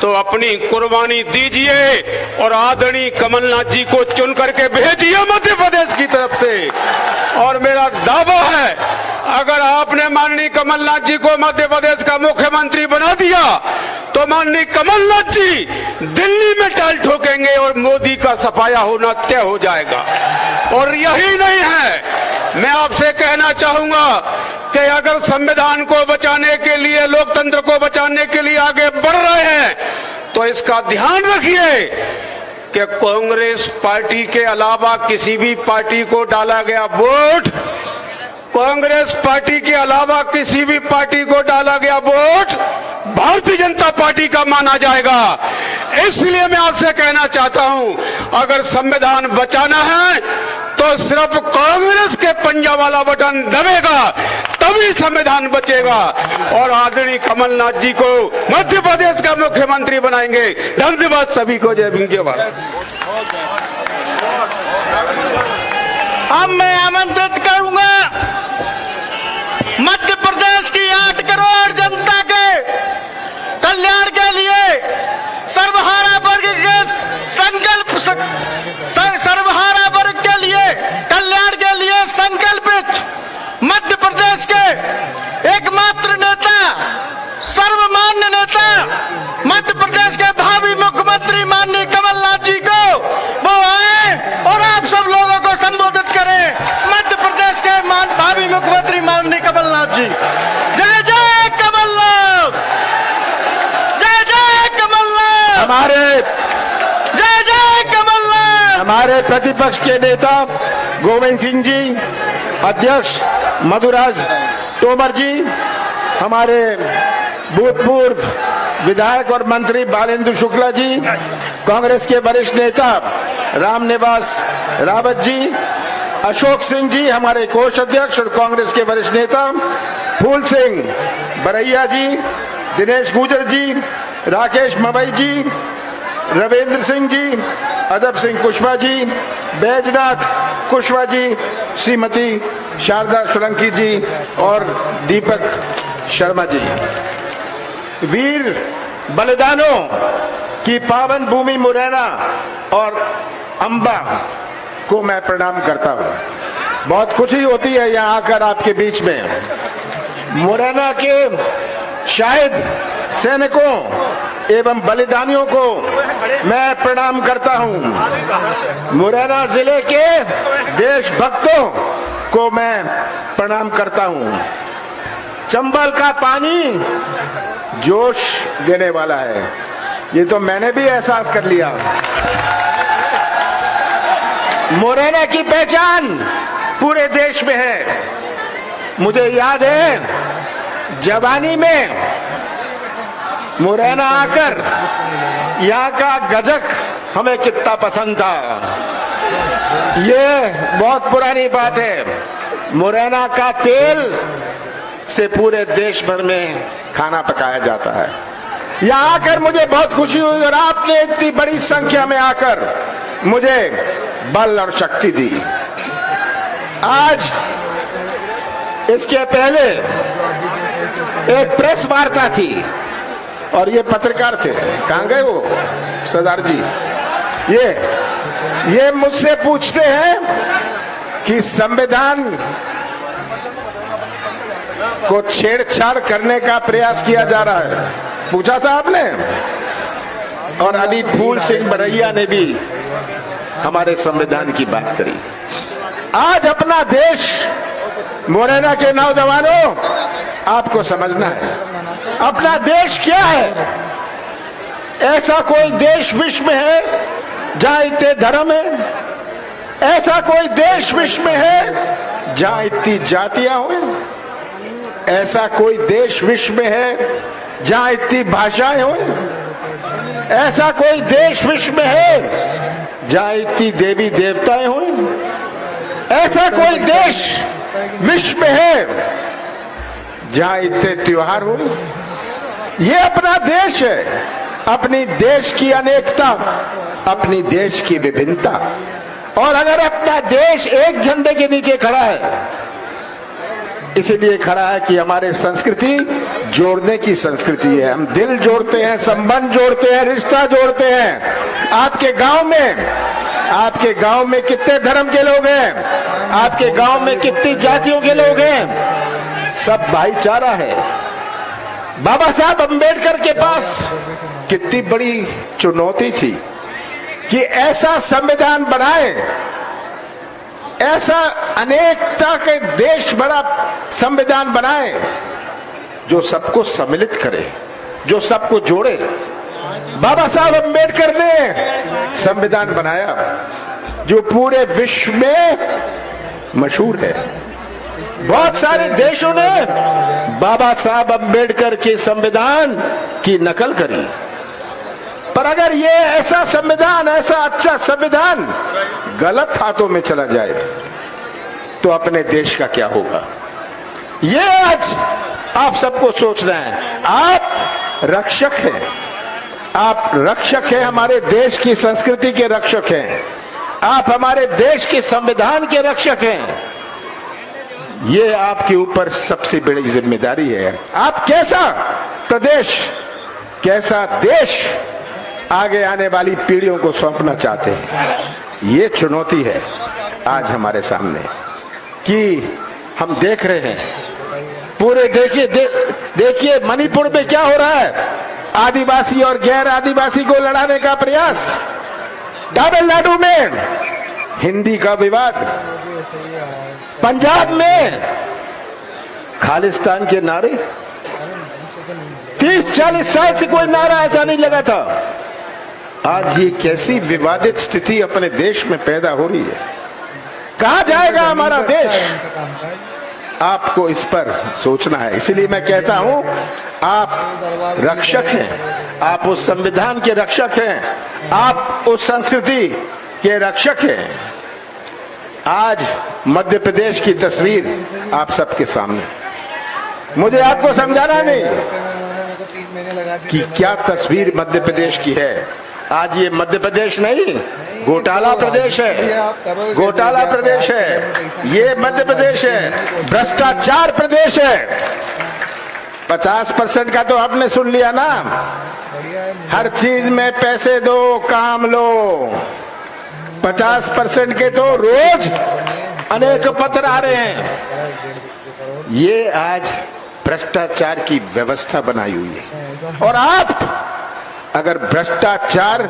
तो अपनी कुर्बानी दीजिए और आदरणीय कमलनाथ जी को चुन करके भेजिए मध्य प्रदेश की तरफ से। और मेरा दावा है, अगर आपने माननीय कमलनाथ जी को मध्य प्रदेश का मुख्यमंत्री बना दिया तो माननीय कमलनाथ जी दिल्ली में टाल ठोकेंगे और मोदी का सफाया होना तय हो जाएगा। और यही नहीं है, मैं आपसे कहना चाहूंगा कि अगर संविधान को बचाने के लिए, लोकतंत्र को बचाने के लिए आगे बढ़ रहे हैं तो इसका ध्यान रखिए कि कांग्रेस पार्टी के अलावा किसी भी पार्टी को डाला गया वोट, कांग्रेस पार्टी के अलावा किसी भी पार्टी को डाला गया वोट भारतीय जनता पार्टी का माना जाएगा। इसलिए मैं आपसे कहना चाहता हूं, अगर संविधान बचाना है तो सिर्फ कांग्रेस के पंजा वाला बटन दबेगा तभी संविधान बचेगा और आदरणीय कमलनाथ जी को मध्य प्रदेश का मुख्यमंत्री बनाएंगे। धन्यवाद सभी को। जय भीम, जय भारत। अब मैं आमंत्रित करूंगा मध्य प्रदेश की 8 करोड़ जनता के कल्याण के लिए, सर्वहारा वर्ग के संकल्प, सर्वहारा वर्ग के लिए, कल्याण के लिए संकल्पित मध्य प्रदेश के एकमात्र नेता, सर्वमान्य नेता, मध्य प्रदेश के भावी मुख्यमंत्री माननीय कमलनाथ जी को वो आए और आप सब लोगों को संबोधित करें। मध्य प्रदेश के भावी मुख्यमंत्री माननीय कमलनाथ जी। जय जय कमलनाथ, जय जय कमलनाथ, जय जय कमलनाथ। हमारे प्रतिपक्ष के नेता गोविंद सिंह जी, अध्यक्ष मधुराज तोमर जी, हमारे भूतपूर्व विधायक और मंत्री बालेंद्र शुक्ला जी, कांग्रेस के वरिष्ठ नेता रामनिवास रावत जी, अशोक सिंह जी हमारे कोष अध्यक्ष और कांग्रेस के वरिष्ठ नेता, फूल सिंह बरैया जी, दिनेश गुर्जर जी, राकेश मवई जी, रविंद्र सिंह जी, अदब सिंह कुशवाहा जी, बैजनाथ कुशवाहा जी, श्रीमती शारदा सोलंकी जी और दीपक शर्मा जी। वीर बलिदानों की पावन भूमि मुरैना और अंबा को मैं प्रणाम करता हूं। बहुत खुशी होती है यहाँ आकर आपके बीच में। मुरैना के शाहिद सैनिकों एवं बलिदानियों को मैं प्रणाम करता हूं। मुरैना जिले के देशभक्तों को मैं प्रणाम करता हूं। चंबल का पानी जोश देने वाला है, ये तो मैंने भी एहसास कर लिया। मुरैना की पहचान पूरे देश में है। मुझे याद है जवानी में मुरैना आकर यहाँ का गजक हमें कितना पसंद था। ये बहुत पुरानी बात है। मुरैना का तेल से पूरे देश भर में खाना पकाया जाता है। यहाँ आकर मुझे बहुत खुशी हुई और आपने इतनी बड़ी संख्या में आकर मुझे बल और शक्ति दी। आज इसके पहले एक प्रेस वार्ता थी और ये पत्रकार थे, कहाँ गए वो सरदार जी? ये मुझसे पूछते हैं कि संविधान को छेड़छाड़ करने का प्रयास किया जा रहा है। पूछा था आपने। और अभी फूल सिंह बरैया ने भी हमारे संविधान की बात करी। आज अपना देश, मुरैना के नौजवानों, आपको समझना है अपना देश क्या है। ऐसा कोई देश विश्व में है जहां इतने धर्म है? ऐसा कोई देश विश्व में है जहां इतनी जातियां हो? ऐसा कोई देश विश्व में है जहां इतनी भाषाएं हो? ऐसा कोई देश विश्व में है जहां इतनी देवी देवताएं हो? ऐसा कोई देश विश्व में है जहां इतने त्योहार हो? ये अपना देश है, अपनी देश की अनेकता, अपनी देश की विभिन्नता। और अगर अपना देश एक झंडे के नीचे खड़ा है, इसीलिए खड़ा है कि हमारे संस्कृति जोड़ने की संस्कृति है। हम दिल जोड़ते हैं, संबंध जोड़ते हैं, रिश्ता जोड़ते हैं। आपके गांव में कितने धर्म के लोग हैं? आपके गांव में कितनी जातियों के लोग हैं? सब भाईचारा है। बाबा साहब अंबेडकर के पास कितनी बड़ी चुनौती थी कि ऐसा संविधान बनाए, ऐसा अनेकता के देश भरा संविधान बनाए जो सबको सम्मिलित करे, जो सबको जोड़े। बाबा साहब अंबेडकर ने संविधान बनाया जो पूरे विश्व में मशहूर है। बहुत सारे देशों ने बाबा साहब अंबेडकर के संविधान की नकल करी। पर अगर ये ऐसा संविधान, ऐसा अच्छा संविधान गलत हाथों में चला जाए तो अपने देश का क्या होगा? ये आज आप सबको सोचना है। आप रक्षक हैं, आप रक्षक हैं, हमारे देश की संस्कृति के रक्षक हैं, आप हमारे देश के संविधान के रक्षक हैं। ये आपके ऊपर सबसे बड़ी जिम्मेदारी है। आप कैसा प्रदेश, कैसा देश आगे आने वाली पीढ़ियों को सौंपना चाहते हैं, ये चुनौती है आज हमारे सामने कि हम देख रहे हैं। पूरे देखिए मणिपुर में क्या हो रहा है। आदिवासी और गैर आदिवासी को लड़ाने का प्रयास। तमिलनाडु में हिंदी का विवाद। पंजाब में खालिस्तान के नारे। 30-40 साल से कोई नारा ऐसा नहीं लगा था। आज ये कैसी विवादित स्थिति अपने देश में पैदा हो रही है। कहां जाएगा हमारा देश? आपको इस पर सोचना है। इसलिए मैं कहता हूं, आप रक्षक हैं, आप उस संविधान के रक्षक हैं, आप उस संस्कृति के रक्षक हैं। आज मध्य प्रदेश की तस्वीर आप सबके सामने, मुझे आपको समझाना नहीं कि क्या तस्वीर मध्य प्रदेश की है। आज ये मध्य प्रदेश नहीं, घोटाला प्रदेश है, घोटाला प्रदेश है। ये मध्य प्रदेश है, भ्रष्टाचार प्रदेश है। 50% का तो आपने सुन लिया ना। हर चीज में पैसे दो, काम लो। 50% के तो रोज अनेक पत्र आ रहे हैं। ये आज भ्रष्टाचार की व्यवस्था बनाई हुई है। और आप अगर भ्रष्टाचार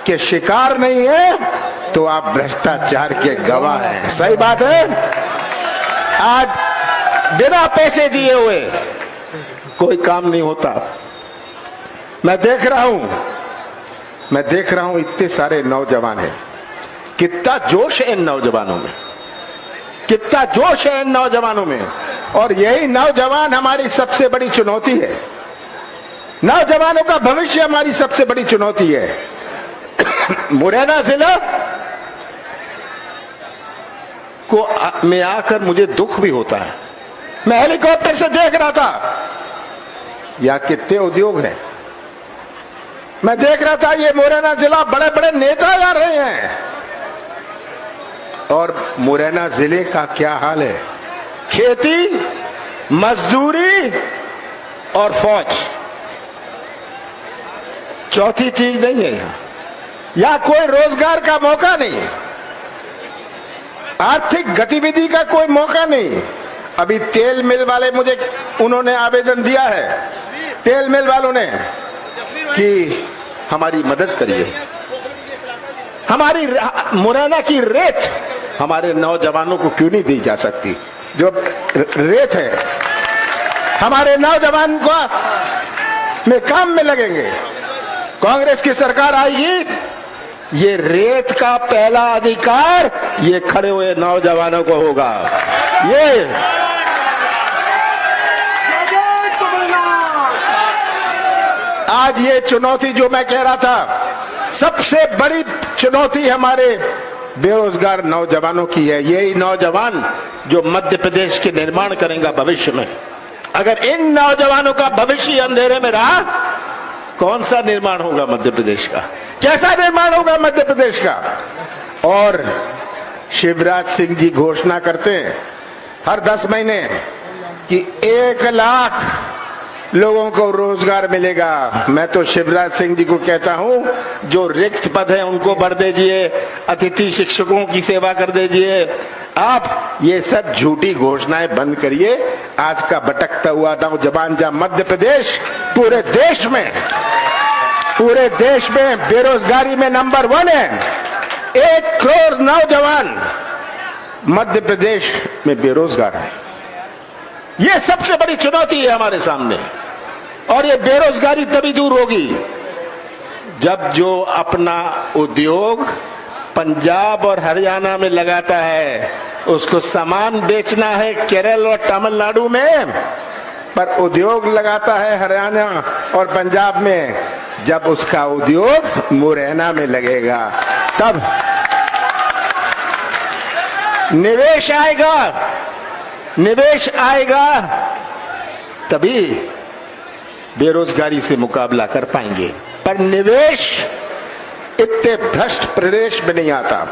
के शिकार नहीं है तो आप भ्रष्टाचार के गवाह हैं। सही बात है। आज बिना पैसे दिए हुए कोई काम नहीं होता। मैं देख रहा हूं इतने सारे नौजवान हैं। कितना जोश है इन नौजवानों में, कितना जोश है इन नौजवानों में। और यही नौजवान हमारी सबसे बड़ी चुनौती है। नौजवानों का भविष्य हमारी सबसे बड़ी चुनौती है। मुरैना जिला को में आकर मुझे दुख भी होता है। मैं हेलीकॉप्टर से देख रहा था, यहाँ कितने उद्योग हैं। मैं देख रहा था ये मुरैना जिला, बड़े बड़े नेता आ रहे हैं। और मुरैना जिले का क्या हाल है? खेती, मजदूरी और फौज, चौथी चीज नहीं है यहाँ। यहाँ कोई रोजगार का मौका नहीं, आर्थिक गतिविधि का कोई मौका नहीं। अभी तेल मिल वाले मुझे उन्होंने आवेदन दिया है, तेल मिल वालों ने, कि हमारी मदद करिए। हमारी मुरैना की रेत हमारे नौजवानों को क्यों नहीं दी जा सकती? जो रेत है हमारे नौजवान को में काम में लगेंगे। कांग्रेस की सरकार आएगी, ये रेत का पहला अधिकार ये खड़े हुए नौजवानों को होगा। ये आज ये चुनौती जो मैं कह रहा था, सबसे बड़ी चुनौती हमारे बेरोजगार नौजवानों की है। यही नौजवान जो मध्य प्रदेश के निर्माण करेंगे भविष्य में। अगर इन नौजवानों का भविष्य अंधेरे में रहा, कौन सा निर्माण होगा मध्य प्रदेश का? कैसा निर्माण होगा मध्य प्रदेश का? और शिवराज सिंह जी घोषणा करते हैं हर 10 महीने कि 1 लाख लोगों को रोजगार मिलेगा। मैं तो शिवराज सिंह जी को कहता हूं, जो रिक्त पद है उनको भर दीजिए, अतिथि शिक्षकों की सेवा कर दीजिए। आप ये सब झूठी घोषणाएं बंद करिए। आज का भटकता हुआ नौजवान जहां मध्य प्रदेश पूरे देश में बेरोजगारी में नंबर 1 है। 1 करोड़ नौजवान मध्य प्रदेश में बेरोजगार है। ये सबसे बड़ी चुनौती है हमारे सामने। और ये बेरोजगारी तभी दूर होगी जब जो अपना उद्योग पंजाब और हरियाणा में लगाता है, उसको सामान बेचना है केरल और तमिलनाडु में, पर उद्योग लगाता है हरियाणा और पंजाब में, जब उसका उद्योग मुरैना में लगेगा तब निवेश आएगा, तभी बेरोजगारी से मुकाबला कर पाएंगे। पर निवेश इतने भ्रष्ट प्रदेश में नहीं आता।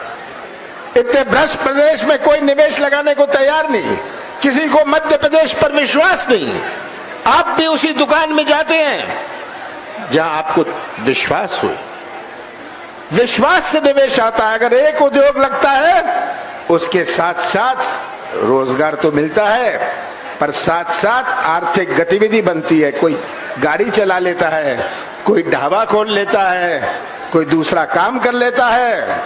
इतने भ्रष्ट प्रदेश में कोई निवेश लगाने को तैयार नहीं, किसी को मध्य प्रदेश पर विश्वास नहीं। आप भी उसी दुकान में जाते हैं जहां आपको विश्वास हो, विश्वास से निवेश आता है। अगर एक उद्योग लगता है, उसके साथ साथ रोजगार तो मिलता है, पर साथ साथ आर्थिक गतिविधि बनती है। कोई गाड़ी चला लेता है, कोई ढाबा खोल लेता है, कोई दूसरा काम कर लेता है,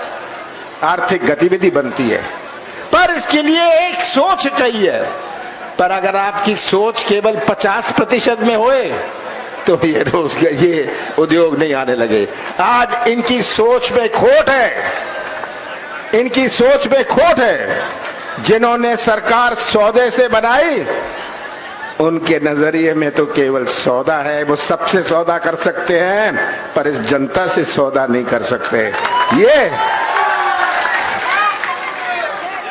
आर्थिक गतिविधि बनती है। पर इसके लिए एक सोच चाहिए। पर अगर आपकी सोच केवल 50% में होए, तो ये उद्योग नहीं आने लगे। आज इनकी सोच में खोट है, इनकी सोच में खोट है। जिन्होंने सरकार सौदे से बनाई, उनके नजरिए में तो केवल सौदा है। वो सबसे सौदा कर सकते हैं, पर इस जनता से सौदा नहीं कर सकते।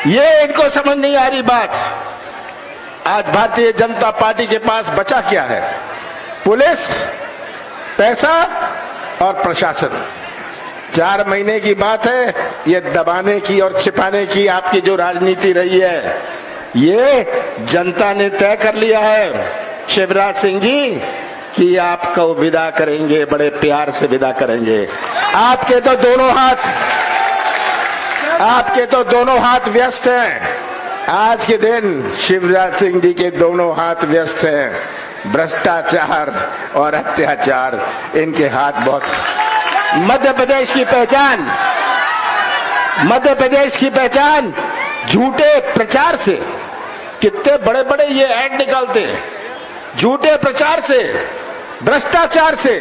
ये इनको समझ नहीं आ रही बात। आज भारतीय जनता पार्टी के पास बचा क्या है? पुलिस, पैसा और प्रशासन। 4 महीने की बात है, ये दबाने की और छिपाने की आपकी जो राजनीति रही है, ये जनता ने तय कर लिया है शिवराज सिंह जी कि आपको विदा करेंगे, बड़े प्यार से विदा करेंगे। आपके तो दोनों हाथ व्यस्त हैं। आज के दिन शिवराज सिंह जी के दोनों हाथ व्यस्त हैं। भ्रष्टाचार और अत्याचार, इनके हाथ बहुत। मध्य प्रदेश की पहचान झूठे प्रचार से, कितने बड़े बड़े ये ऐड निकालते हैं, झूठे प्रचार से, भ्रष्टाचार से,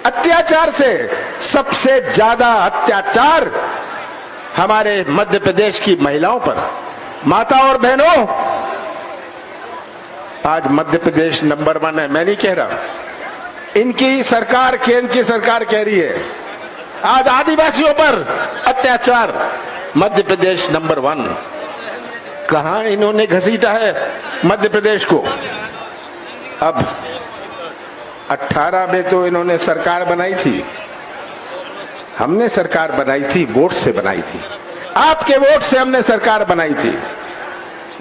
अत्याचार से। सबसे ज्यादा अत्याचार हमारे मध्य प्रदेश की महिलाओं पर। माता और बहनों, आज मध्य प्रदेश नंबर 1 है। मैं नहीं कह रहा, इनकी सरकार, केंद्र की सरकार कह रही है। आज आदिवासियों पर अत्याचार, मध्य प्रदेश नंबर 1। कहां इन्होंने घसीटा है मध्य प्रदेश को? अब 18 में तो इन्होंने सरकार बनाई थी, हमने सरकार बनाई थी, वोट से बनाई थी। आपके वोट से हमने सरकार बनाई थी।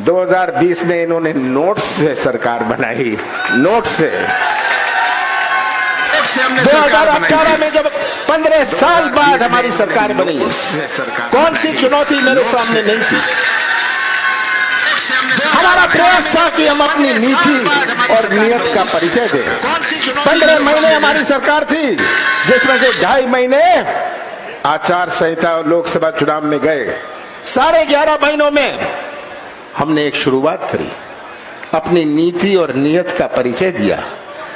2020 में इन्होंने नोट से सरकार बनाई, नोट से। 2018 में जब 15 साल बाद हमारी सरकार बनी, कौन सी चुनौती मेरे सामने नहीं थी? हमारा प्रयास था कि हम अपनी नीति और नियत का परिचय दें। 15 महीने हमारी सरकार थी, जिसमें से 2.5 महीने आचार संहिता और लोकसभा चुनाव में गए। साढ़े 11 महीनों में हमने एक शुरुआत करी, अपनी नीति और नियत का परिचय दिया।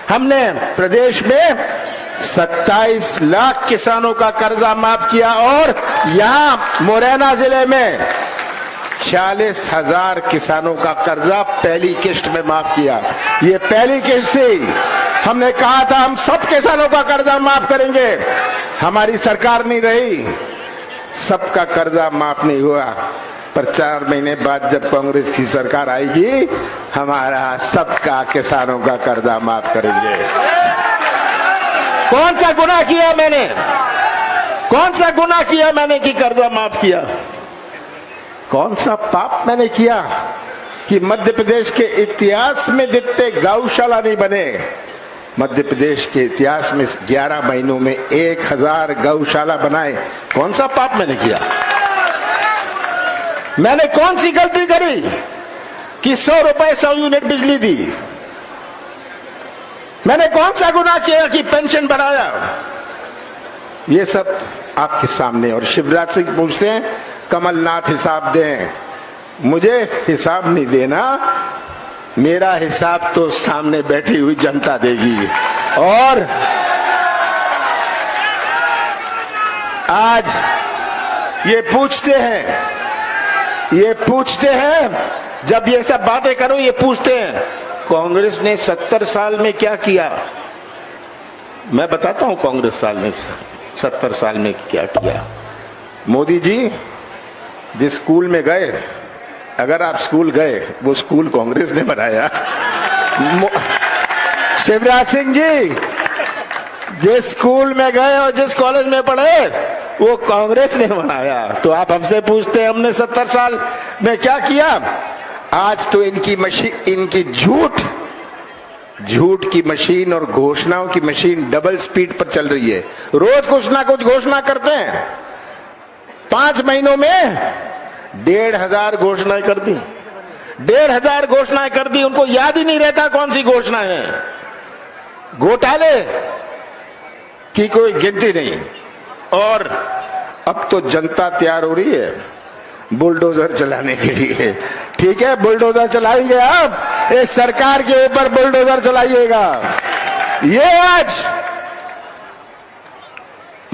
हमने प्रदेश में 27 लाख किसानों का कर्जा माफ किया और यहां मुरैना जिले में 46,000 किसानों का कर्जा पहली किश्त में माफ किया। ये पहली किश्त थी। हमने कहा था हम सब किसानों का कर्जा माफ करेंगे। हमारी सरकार नहीं रही, सबका कर्जा माफ नहीं हुआ, पर 4 महीने बाद जब कांग्रेस की सरकार आएगी, हमारा सबका किसानों का कर्जा माफ करेंगे। कौन सा गुनाह किया मैंने? कौन सा गुनाह किया मैंने कि कर्जा माफ किया? कौन सा पाप मैंने किया कि मध्य प्रदेश के इतिहास में जितने गौशाला नहीं बने, मध्य प्रदेश के इतिहास में 11 महीनों में 1000 गौशाला बनाए? कौन सा पाप मैंने किया? मैंने कौन सी गलती करी कि 100 रुपए 100 यूनिट बिजली दी? मैंने कौन सा गुनाह किया कि पेंशन बढ़ाया? ये सब आपके सामने। और शिवराज सिंह पूछते हैं कमलनाथ हिसाब दें। मुझे हिसाब नहीं देना, मेरा हिसाब तो सामने बैठी हुई जनता देगी। और आज ये पूछते हैं जब ये सब बातें करो, ये पूछते हैं कांग्रेस ने 70 साल में क्या किया। मैं बताता हूं कांग्रेस साल में 70 साल में क्या किया। मोदी जी जिस स्कूल में गए, अगर आप स्कूल गए, वो स्कूल कांग्रेस ने बनाया। शिवराज सिंह जी जिस स्कूल में गए और जिस कॉलेज में पढ़े, वो कांग्रेस ने बनाया। तो आप हमसे पूछते हैं हमने 70 साल में क्या किया। आज तो इनकी मशीन, इनकी झूठ की मशीन और घोषणाओं की मशीन डबल स्पीड पर चल रही है। रोज कुछ ना कुछ घोषणा करते हैं। 5 महीनों में 1,500 घोषणाएं कर दी। 1,500 घोषणाएं कर दी, उनको याद ही नहीं रहता कौन सी घोषणा है। घोटाले की कोई गिनती नहीं। और अब तो जनता तैयार हो रही है बुलडोजर चलाने के लिए। ठीक है, बुलडोजर चलाएंगे आप, इस सरकार के ऊपर बुलडोजर चलाइएगा। ये आज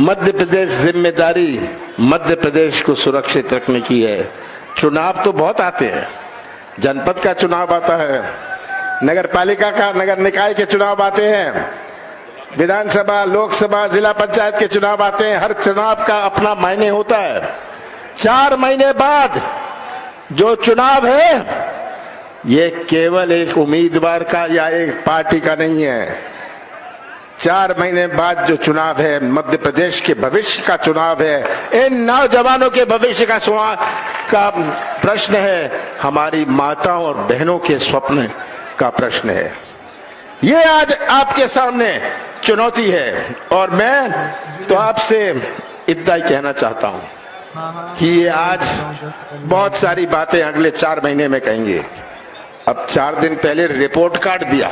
मध्य प्रदेश जिम्मेदारी मध्य प्रदेश को सुरक्षित रखने की है। चुनाव तो बहुत आते हैं, जनपद का चुनाव आता है, नगर पालिका का, नगर निकाय के चुनाव आते हैं, विधानसभा, लोकसभा, जिला पंचायत के चुनाव आते हैं। हर चुनाव का अपना मायने होता है। 4 महीने बाद जो चुनाव है, ये केवल एक उम्मीदवार का या एक पार्टी का नहीं है। 4 महीने बाद जो चुनाव है, मध्य प्रदेश के भविष्य का चुनाव है। इन नौजवानों के भविष्य का प्रश्न है, हमारी माताओं और बहनों के स्वप्न का प्रश्न है। ये आज आपके सामने चुनौती है। और मैं तो आपसे इतना ही कहना चाहता हूं कि ये आज बहुत सारी बातें अगले 4 महीने में कहेंगे। अब 4 दिन पहले रिपोर्ट कार्ड दिया,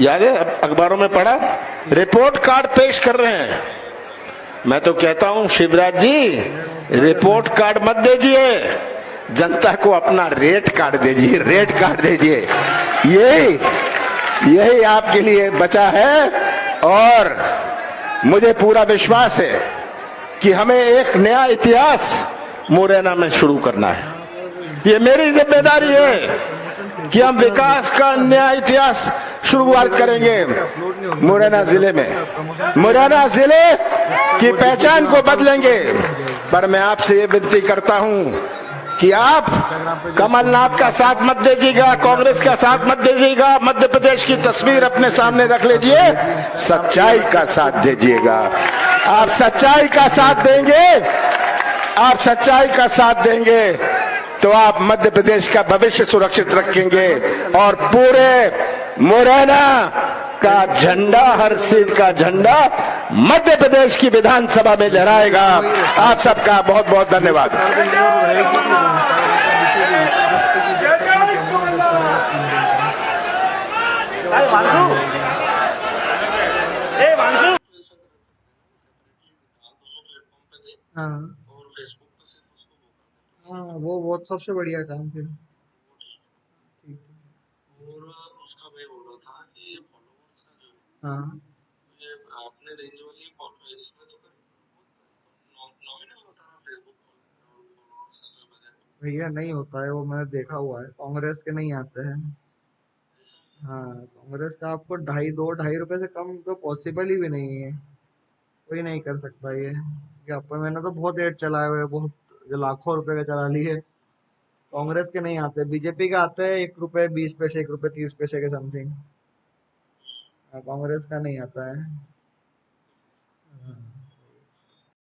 याद है, अखबारों में पढ़ा, रिपोर्ट कार्ड पेश कर रहे हैं। मैं तो कहता हूं शिवराज जी, रिपोर्ट कार्ड मत दीजिए, जनता को अपना रेट कार्ड दीजिए, रेट कार्ड दीजिए। यही आपके लिए बचा है। और मुझे पूरा विश्वास है कि हमें एक नया इतिहास मुरैना में शुरू करना है। ये मेरी जिम्मेदारी है कि हम विकास का नया इतिहास शुरुआत करेंगे मुरैना जिले में। मुरैना जिले की पहचान को बदलेंगे। पर मैं आपसे ये विनती करता हूं कि आप कमलनाथ का साथ मत दीजिएगा, कांग्रेस का साथ मत दीजिएगा। मध्य प्रदेश की तस्वीर अपने सामने रख लीजिए, सच्चाई का साथ दीजिएगा। आप सच्चाई का साथ देंगे, आप सच्चाई का साथ देंगे तो आप मध्य प्रदेश का भविष्य सुरक्षित रखेंगे और पूरे मुरैना का झंडा, हर सीट का झंडा मध्य प्रदेश की विधानसभा में लहराएगा। आप सबका बहुत बहुत धन्यवाद। हाँ हाँ वो बहुत सबसे बढ़िया काम फिर। ठीक है। हाँ भैया नहीं होता है वो, मैंने देखा हुआ है, कांग्रेस के नहीं आते हैं। हाँ कांग्रेस का आपको 2.5 रुपए से कम तो पॉसिबल ही भी नहीं है, कोई नहीं कर सकता ये। क्या पर मैंने तो बहुत एड चलाए हुए हैं, बहुत जो लाखों रुपए का चला लिए। कांग्रेस के नहीं आते, बीजेपी के आते हैं 1 रुपए 20 पैसे, 1 रुपए 30 पैसे के समथिंग। कांग्रेस का नहीं आता है। हाँ।